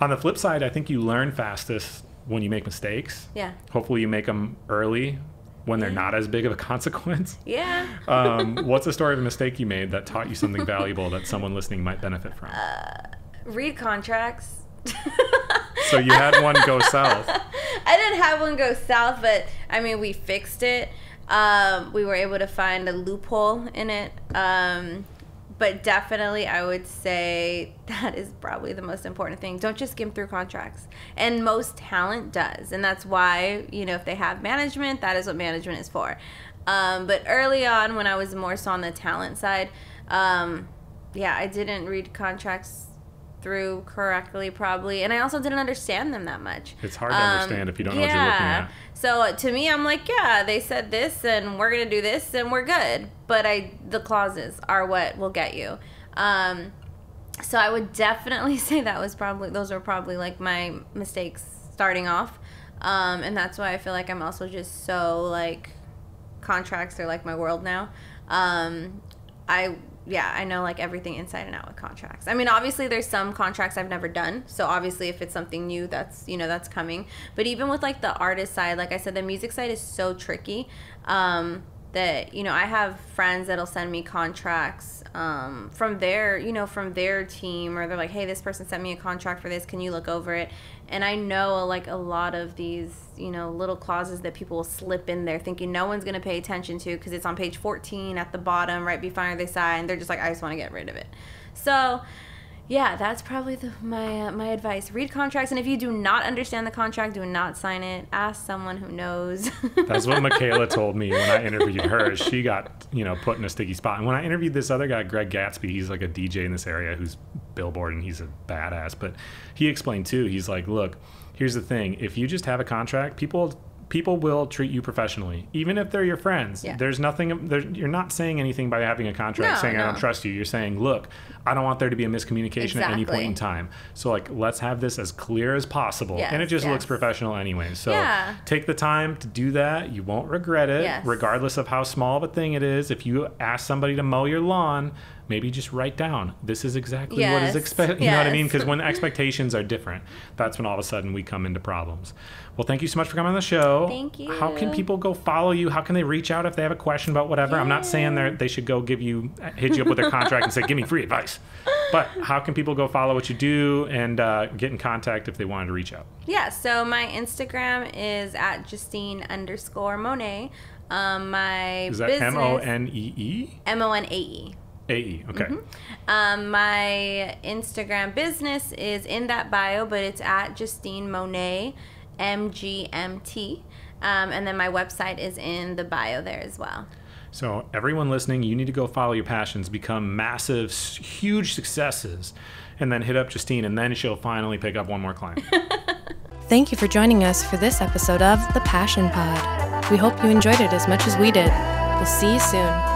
On the flip side, I think you learn fastest when you make mistakes. Yeah. Hopefully you make them early when they're not as big of a consequence. Yeah. What's the story of a mistake you made that taught you something valuable that someone listening might benefit from? Read contracts. So you had one go south. I didn't have one go south, but I mean, we fixed it. We were able to find a loophole in it. But definitely, I would say that is probably the most important thing. Don't just skim through contracts. And most talent does. And that's why, you know, if they have management, that is what management is for. But early on, when I was more so on the talent side, I didn't read contracts through correctly probably, and I also didn't understand them that much. It's hard to understand if you don't know what you're looking at. So to me, I'm like, they said this and we're gonna do this and we're good, but the clauses are what will get you. So I would definitely say those were probably like my mistakes starting off, and that's why I feel like I'm also just so like contracts are like my world now. I know like everything inside and out with contracts. I mean, obviously there's some contracts I've never done. So obviously if it's something new, that's coming. But even with like the artist side, like I said, the music side is so tricky that, I have friends that'll send me contracts from their team, or they're like, hey, this person sent me a contract for this. Can you look over it? And I know like a lot of these, little clauses that people will slip in there thinking no one's going to pay attention to because it's on page 14 at the bottom right before they sign. And they're just like, I just want to get rid of it. So yeah, that's probably my advice. Read contracts, and if you do not understand the contract, do not sign it. Ask someone who knows. That's what Michaela told me when I interviewed her. She got, put in a sticky spot. And when I interviewed this other guy, Greg Gatsby, he's like a DJ in this area who's Billboard, and he's a badass. But he explained too, he's like, look, here's the thing. If you just have a contract, people will treat you professionally, even if they're your friends. Yeah. There's nothing, you're not saying anything by having a contract saying, I don't trust you. You're saying, look, I don't want there to be a miscommunication at any point in time. So like, let's have this as clear as possible. And it just looks professional anyway. So take the time to do that. You won't regret it, regardless of how small of a thing it is. If you ask somebody to mow your lawn, maybe just write down, this is exactly what is expected. You know what I mean? Because when expectations are different, that's when all of a sudden we come into problems. Well, thank you so much for coming on the show. Thank you. How can people go follow you? How can they reach out if they have a question about whatever? I'm not saying they should go hit you up with their contract and say, give me free advice. But how can people go follow what you do and get in contact if they wanted to reach out? Yeah, so my Instagram is at Justine_Monae. Is that business, Monee? Monae. AE, okay. Mm-hmm. My Instagram business is in that bio, but it's at Justine Monae, MGMT. And then my website is in the bio there as well. So everyone listening, you need to go follow your passions, become massive, huge successes, and then hit up Justine, and then she'll finally pick up one more client. Thank you for joining us for this episode of The Passion Pod. We hope you enjoyed it as much as we did. We'll see you soon.